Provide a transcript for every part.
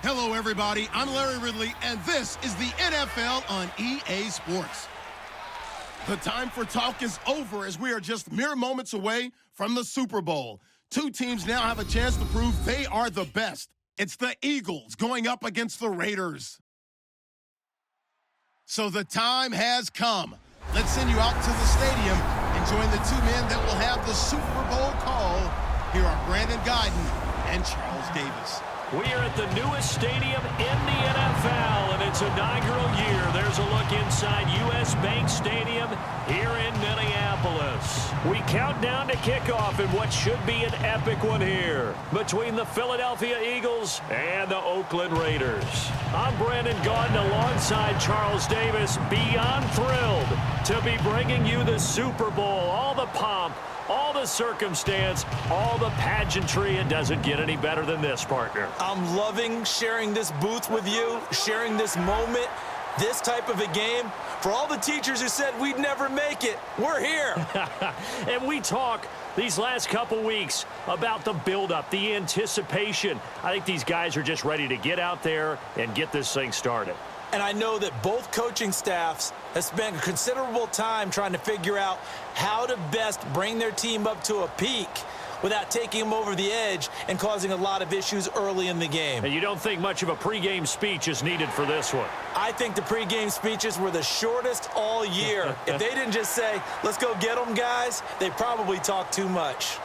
Hello, everybody. I'm Larry Ridley, and this is the NFL on EA Sports. The time for talk is over as we are just mere moments away from the Super Bowl. Two teams now have a chance to prove they are the best. It's the Eagles going up against the Raiders. So the time has come. Let's send you out to the stadium and join the two men that will have the Super Bowl call. Here are Brandon Guyton and Charles Davis. We are at the newest stadium in the NFL, and its inaugural year. There's a look inside U.S. Bank Stadium here in Minneapolis. We count down to kickoff in what should be an epic one here between the Philadelphia Eagles and the Oakland Raiders. I'm Brandon Guyton alongside Charles Davis, beyond thrilled to be bringing you the Super Bowl, all the pomp, all the circumstance, all the pageantry. It doesn't get any better than this, partner. I'm loving sharing this booth with you, sharing this moment, this type of a game. For all the teachers who said we'd never make it, we're here. And we talk these last couple weeks about the buildup, the anticipation. I think these guys are just ready to get out there and get this thing started. And I know that both coaching staffs have spent considerable time trying to figure out how to best bring their team up to a peak without taking them over the edge and causing a lot of issues early in the game. And you don't think much of a pregame speech is needed for this one? I think the pregame speeches were the shortest all year. If they didn't just say, let's go get them, guys, they probably talked too much.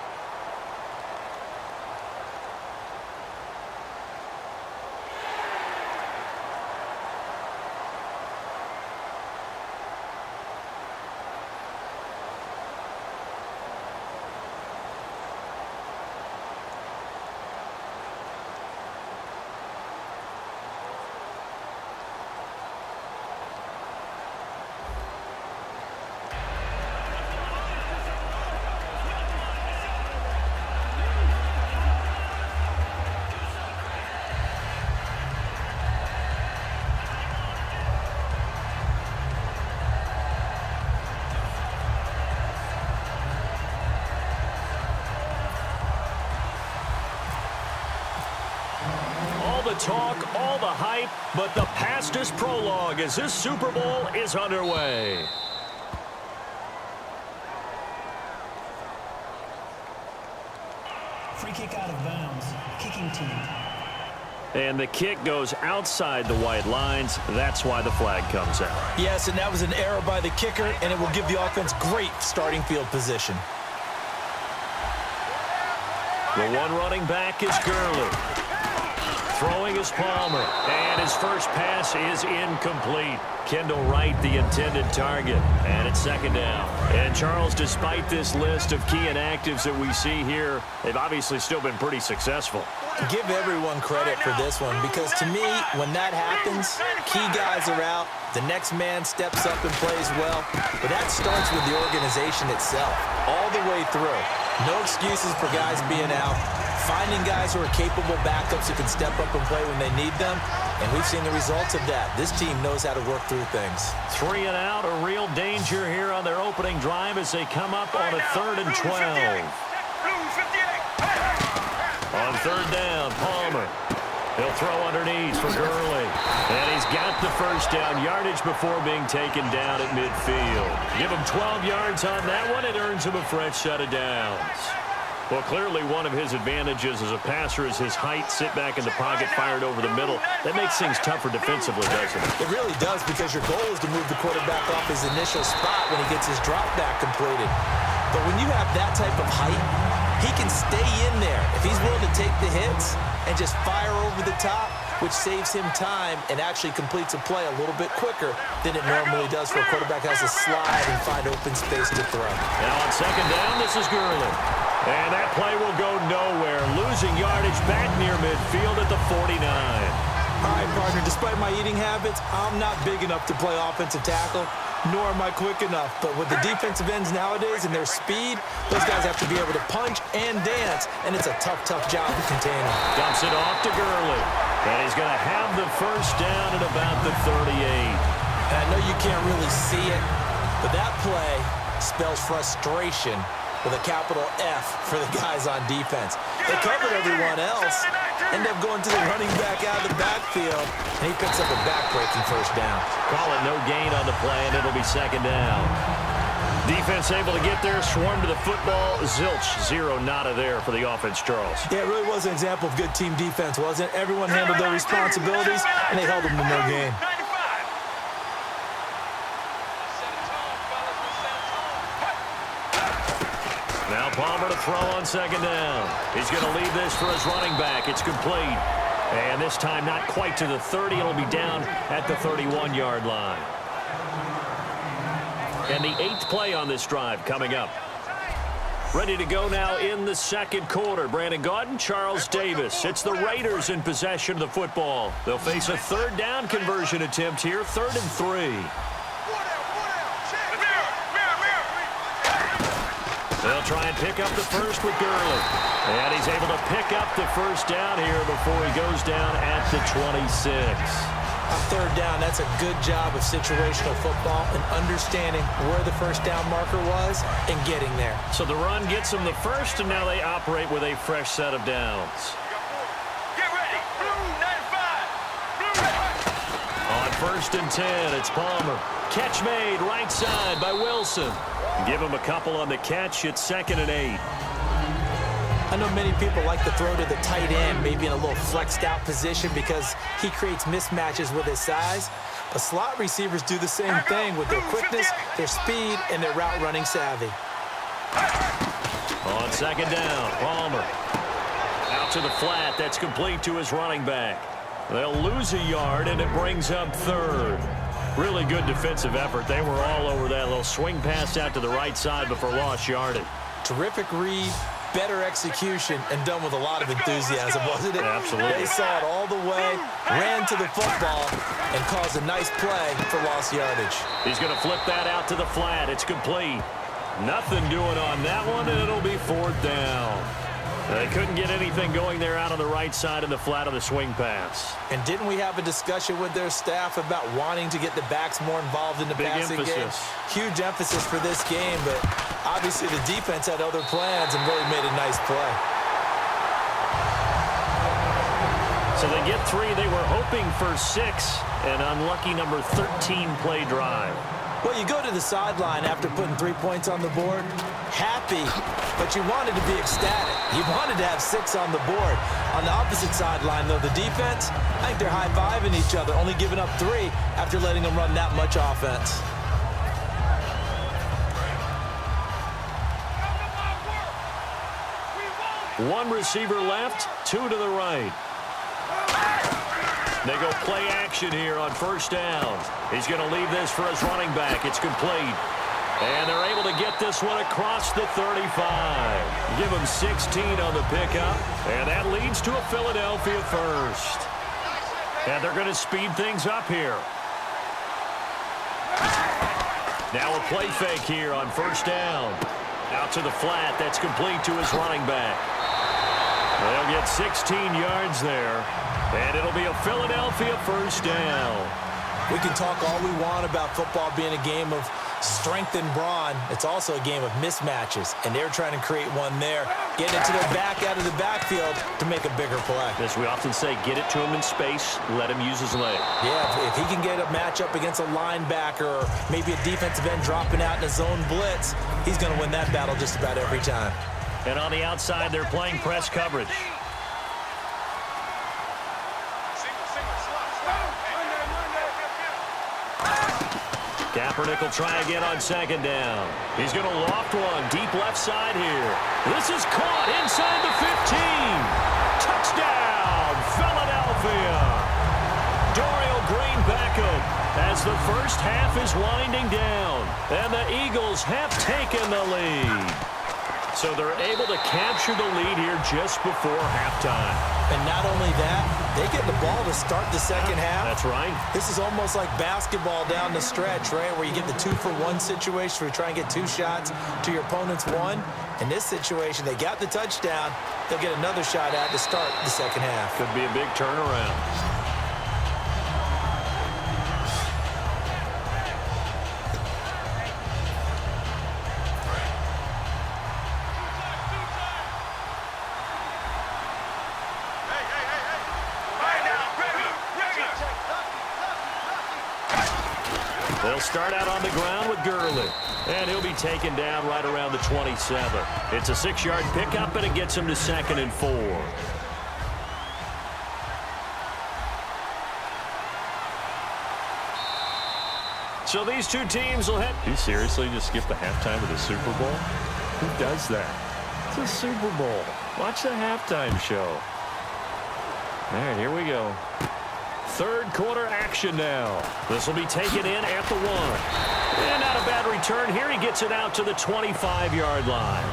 Talk, all the hype, but the past is prologue as this Super Bowl is underway. Free kick out of bounds. Kicking team. And the kick goes outside the white lines. That's why the flag comes out. Yes, and that was an error by the kicker, and it will give the offense great starting field position. The one running back is Gurley. Throwing is Palmer, and his first pass is incomplete. Kendall Wright, the intended target, and it's second down. And Charles, despite this list of key inactives that we see here, they've obviously still been pretty successful. Give everyone credit for this one, because to me, when that happens, key guys are out, the next man steps up and plays well, but that starts with the organization itself, all the way through. No excuses for guys being out. Finding guys who are capable backups who can step up and play when they need them, and we've seen the results of that. This team knows how to work through things. 3 and out, a real danger here on their opening drive as they come up on a 3rd and 12. On 3rd down, Palmer. He'll throw underneath for Gurley. And he's got the first down yardage before being taken down at midfield. Give him 12 yards on that one. It earns him a fresh set of downs. Well, clearly one of his advantages as a passer is his height, sit back in the pocket, fired over the middle. That makes things tougher defensively, doesn't it? It really does, because your goal is to move the quarterback off his initial spot when he gets his drop back completed. But when you have that type of height, he can stay in there. If he's willing to take the hits and just fire over the top, which saves him time and actually completes a play a little bit quicker than it normally does for a quarterback has to slide and find open space to throw. Now on second down, this is Gurley. And that play will go nowhere, losing yardage back near midfield at the 49. All right, partner, despite my eating habits, I'm not big enough to play offensive tackle, nor am I quick enough. But with the defensive ends nowadays and their speed, those guys have to be able to punch and dance, and it's a tough, tough job to contain them. Dumps it off to Gurley. And he's going to have the first down at about the 38. And I know you can't really see it, but that play spells frustration with a capital F for the guys on defense. They covered everyone else, end up going to the running back out of the backfield, and he picks up a back-breaking first down. Call it no gain on the play, and it'll be second down. Defense able to get there, swarm to the football. Zilch, zero, nada there for the offense, Charles. Yeah, it really was an example of good team defense, wasn't it? Everyone handled their responsibilities, and they held them to no gain. Now Palmer to throw on second down. He's going to leave this for his running back. It's complete. And this time not quite to the 30. It'll be down at the 31-yard line. And the 8th play on this drive coming up. Ready to go now in the second quarter. Brandon Gaudin, Charles Davis. It's the Raiders in possession of the football. They'll face a third down conversion attempt here, 3rd and 3. They'll try and pick up the first with Gurley. And he's able to pick up the first down here before he goes down at the 26. On third down, that's a good job of situational football and understanding where the first down marker was and getting there. So the run gets them the first, and now they operate with a fresh set of downs. Get ready. Blue 95. On 1st and 10, it's Palmer. Catch made right side by Wilson. Give him a couple on the catch. It's 2nd and 8. I know many people like to throw to the tight end, maybe in a little flexed out position because he creates mismatches with his size. But slot receivers do the same thing with their quickness, their speed, and their route running savvy. On 2nd down, Palmer. Out to the flat. That's complete to his running back. They'll lose a yard, and it brings up 3rd. Really good defensive effort. They were all over that little swing pass out to the right side before lost yardage. Terrific read, better execution, and done with a lot of enthusiasm, wasn't it? Absolutely. They saw it all the way, ran to the football, and caused a nice play for lost yardage. He's going to flip that out to the flat. It's complete. Nothing doing on that one, and it'll be 4th down. They couldn't get anything going there out on the right side of the flat of the swing pass. And didn't we have a discussion with their staff about wanting to get the backs more involved in the passing game? Huge emphasis for this game, but obviously the defense had other plans and really made a nice play. So they get 3. They were hoping for 6. An unlucky number 13 play drive. Well, you go to the sideline after putting 3 points on the board, happy, but you wanted to be ecstatic. You wanted to have 6 on the board. On the opposite sideline, though, the defense, I think they're high-fiving each other, only giving up 3 after letting them run that much offense. One receiver left, 2 to the right. They go play action here on 1st down. He's going to leave this for his running back. It's complete. And they're able to get this one across the 35. Give him 16 on the pickup. And that leads to a Philadelphia first. And they're going to speed things up here. Now a play fake here on 1st down. Out to the flat. That's complete to his running back. They'll get 16 yards there. And it'll be a Philadelphia first down. We can talk all we want about football being a game of strength and brawn. It's also a game of mismatches, and they're trying to create one there, getting it to their back out of the backfield to make a bigger play. As we often say, get it to him in space, let him use his leg. Yeah, if he can get a matchup against a linebacker or maybe a defensive end dropping out in a zone blitz, he's going to win that battle just about every time. And on the outside, they're playing press coverage. Kaepernick will try again on 2nd down. He's going to loft one deep left side here. This is caught inside the 15. Touchdown, Philadelphia. Dorial Green Beckham as the first half is winding down. And the Eagles have taken the lead. So they're able to capture the lead here just before halftime. And not only that, they get the ball to start the second half. That's right. This is almost like basketball down the stretch, right, where you get the 2-for-1 situation where you try and get 2 shots to your opponent's 1. In this situation, they got the touchdown. They'll get another shot at to start the second half. Could be a big turnaround. They'll start out on the ground with Gurley. And he'll be taken down right around the 27. It's a 6-yard pickup, and it gets him to 2nd and 4. So these two teams will head. You seriously just skip the halftime of the Super Bowl? Who does that? It's a Super Bowl. Watch the halftime show. All right, here we go. Third quarter action now. This will be taken in at the 1. And not a bad return here. He gets it out to the 25-yard line.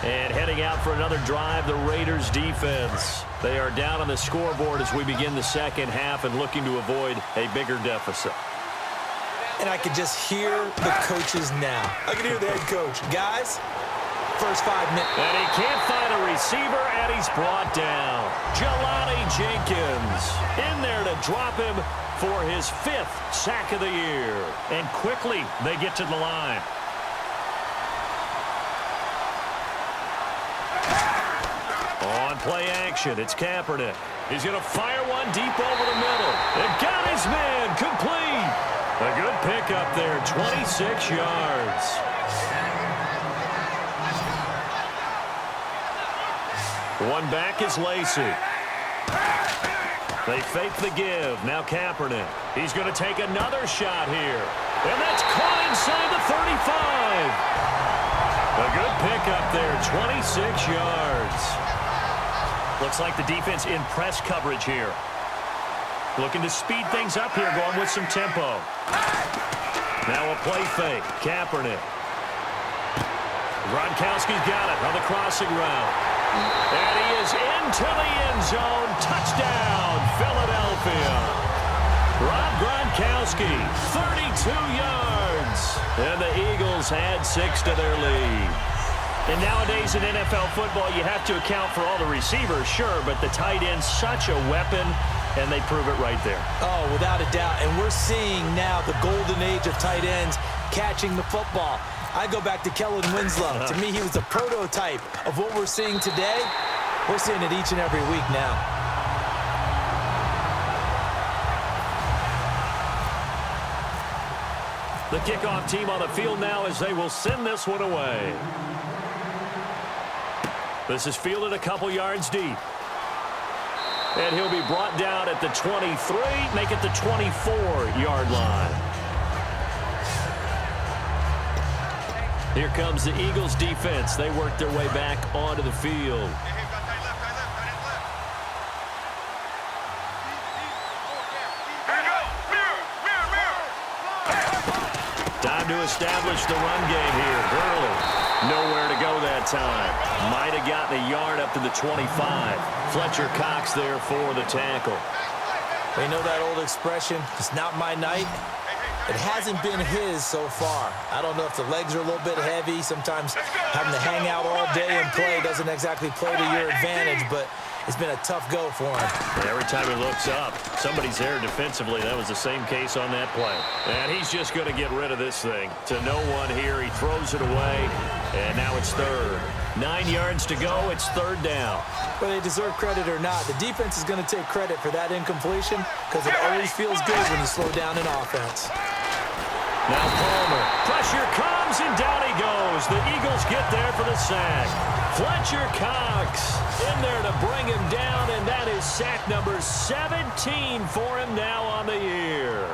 And heading out for another drive, the Raiders defense. They are down on the scoreboard as we begin the second half and looking to avoid a bigger deficit. And I could just hear the coaches now. I can hear the head coach. Guys, first 5 minutes. And he can't find a receiver, and he's brought down. Jelani Jenkins in there to drop him for his 5th sack of the year. And quickly, they get to the line. On play action, it's Kaepernick. He's going to fire one deep over the middle. And got his man complete. A good pickup there, 26 yards. One back is Lacy. They fake the give. Now Kaepernick. He's going to take another shot here. And that's caught inside the 35. A good pickup there, 26 yards. Looks like the defense in press coverage here. Looking to speed things up here, going with some tempo. Now a play fake. Kaepernick. Gronkowski's got it on the crossing route. And he is into the end zone. Touchdown, Philadelphia. Rob Gronkowski, 32 yards. And the Eagles add 6 to their lead. And nowadays in NFL football, you have to account for all the receivers, sure, but the tight end's such a weapon, and they prove it right there. Oh, without a doubt. And we're seeing now the golden age of tight ends catching the football. I go back to Kellen Winslow. To me, he was a prototype of what we're seeing today. We're seeing it each and every week now. The kickoff team on the field now as they will send this one away. This is fielded a couple yards deep. And he'll be brought down at the 23, make it the 24-yard line. Here comes the Eagles defense. They work their way back onto the field. Time to establish the run game here. Gurley. Nowhere to go that time. Might have gotten a yard up to the 25. Fletcher Cox there for the tackle. Well, you know that old expression, it's not my night? It hasn't been his so far. I don't know if the legs are a little bit heavy. Sometimes having to hang out all day and play doesn't exactly play to your advantage, but it's been a tough go for him. Every time he looks up, somebody's there defensively. That was the same case on that play. And he's just going to get rid of this thing. To no one here. He throws it away, and now it's third. 9 yards to go. It's third down. Whether they deserve credit or not, the defense is going to take credit for that incompletion because it always feels good when you slow down an offense. Now Palmer. Pressure comes, and down he goes. The Eagles get there for the sack. Fletcher Cox in there to bring him down, and that is sack number 17 for him now on the year.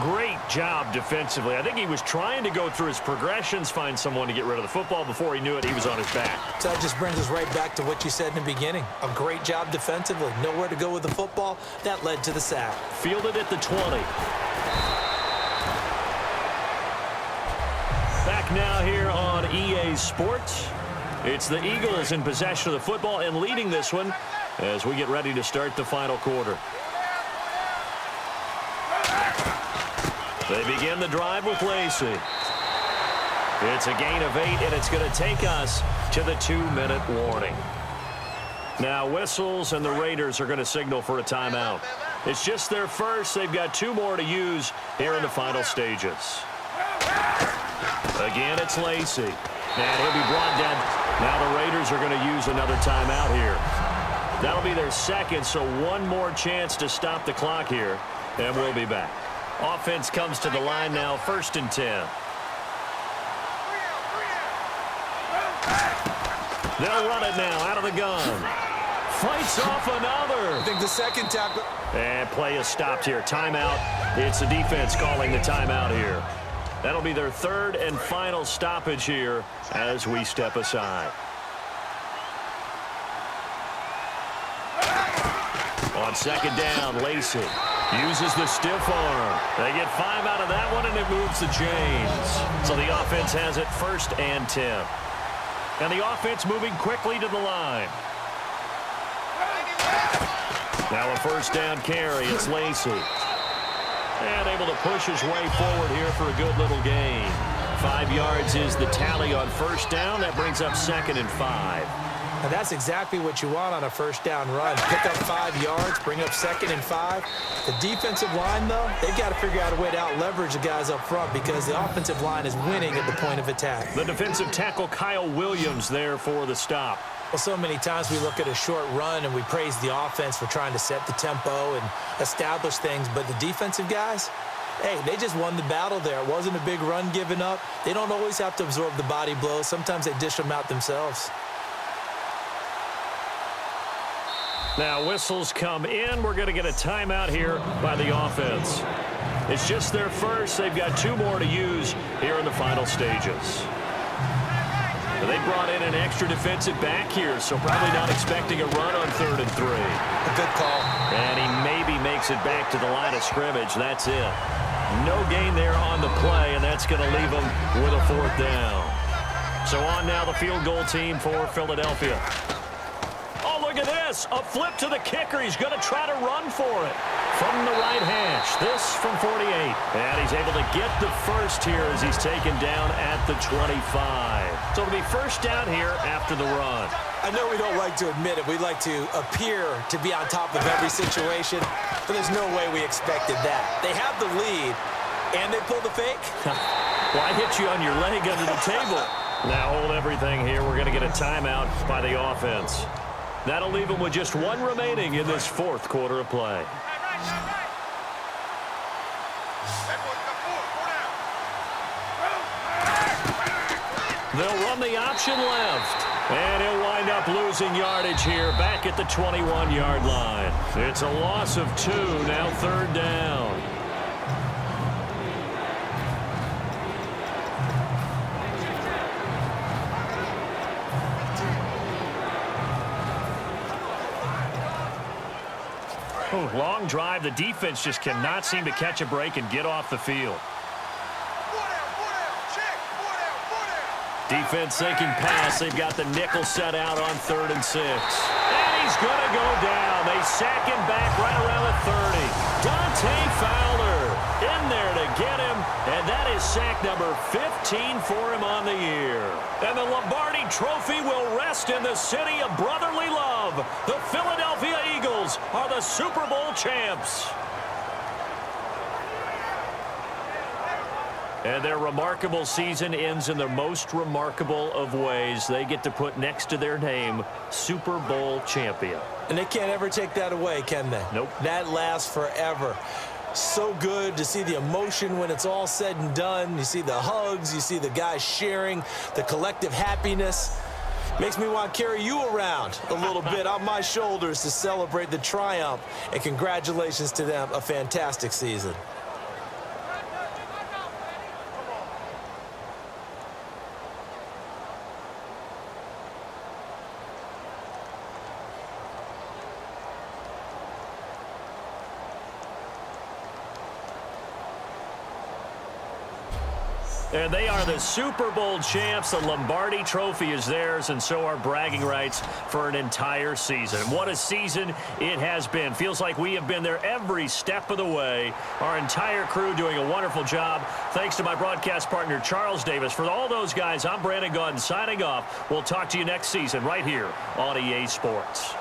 Great job defensively. I think he was trying to go through his progressions, find someone to get rid of the football. Before he knew it, he was on his back. So that just brings us right back to what you said in the beginning. A great job defensively. Nowhere to go with the football. That led to the sack. Fielded at the 20. Back now here on EA Sports. It's the Eagles in possession of the football and leading this one as we get ready to start the final quarter. They begin the drive with Lacy. It's a gain of 8, and it's going to take us to the 2-minute warning. Now whistles, and the Raiders are going to signal for a timeout. It's just their first. They've got 2 more to use here in the final stages. Again, it's Lacy. And he'll be brought down. Now the Raiders are going to use another timeout here. That'll be their second, so one more chance to stop the clock here, and we'll be back. Offense comes to the line now, 1st and 10. They'll run it now out of the gun. Fights off another. I think the second tackle. And play is stopped here. Timeout. It's the defense calling the timeout here. That'll be their 3rd and final stoppage here as we step aside. On 2nd down, Lacey uses the stiff arm. They get 5 out of that one, and it moves the chains. So the offense has it 1st and 10. And the offense moving quickly to the line. Now a 1st down carry. It's Lacey. And able to push his way forward here for a good little gain. 5 yards is the tally on 1st down. That brings up 2nd and 5. And that's exactly what you want on a 1st down run. Pick up 5 yards, bring up 2nd and 5. The defensive line, though, they've got to figure out a way to out-leverage the guys up front because the offensive line is winning at the point of attack. The defensive tackle, Kyle Williams, there for the stop. Well, so many times we look at a short run and we praise the offense for trying to set the tempo and establish things, but the defensive guys, hey, they just won the battle there. It wasn't a big run given up. They don't always have to absorb the body blows. Sometimes they dish them out themselves. Now whistles come in. We're going to get a timeout here by the offense. It's just their first. They've got 2 more to use here in the final stages. They brought in an extra defensive back here, so probably not expecting a run on 3rd and 3. A good call. And he maybe makes it back to the line of scrimmage. That's it. No gain there on the play, and that's going to leave him with a 4th down. So on now the field goal team for Philadelphia. Oh, look at this. A flip to the kicker. He's going to try to run for it. From the right hash, this from 48. And he's able to get the first here as he's taken down at the 25. So it'll be 1st down here after the run. I know we don't like to admit it. We like to appear to be on top of every situation, but there's no way we expected that. They have the lead, and they pull the fake. Why hit you on your leg under the table? Now hold everything here. We're going to get a timeout by the offense. That'll leave them with just 1 remaining in this 4th quarter of play. They'll run the option left. And he'll wind up losing yardage here back at the 21-yard line. It's a loss of 2, now 3rd down. Long drive. The defense just cannot seem to catch a break and get off the field. Defense thinking pass. They've got the nickel set out on 3rd and 6. And he's going to go down. They sack him back right around the 30. Dante Fowler in there to get him. And that is sack number 15 for him on the year. And the Lombardi Trophy will rest in the city of brotherly love. The Philadelphia Eagles are the Super Bowl champs. And their remarkable season ends in the most remarkable of ways. They get to put next to their name, Super Bowl champion. And they can't ever take that away, can they? Nope. That lasts forever. So good to see the emotion when it's all said and done. You see the hugs, you see the guys sharing, the collective happiness. Makes me want to carry you around a little bit on my shoulders to celebrate the triumph. And congratulations to them, a fantastic season. And they are the Super Bowl champs. The Lombardi Trophy is theirs, and so are bragging rights for an entire season. What a season it has been. Feels like we have been there every step of the way. Our entire crew doing a wonderful job. Thanks to my broadcast partner, Charles Davis. For all those guys, I'm Brandon Gaudin signing off. We'll talk to you next season right here on EA Sports.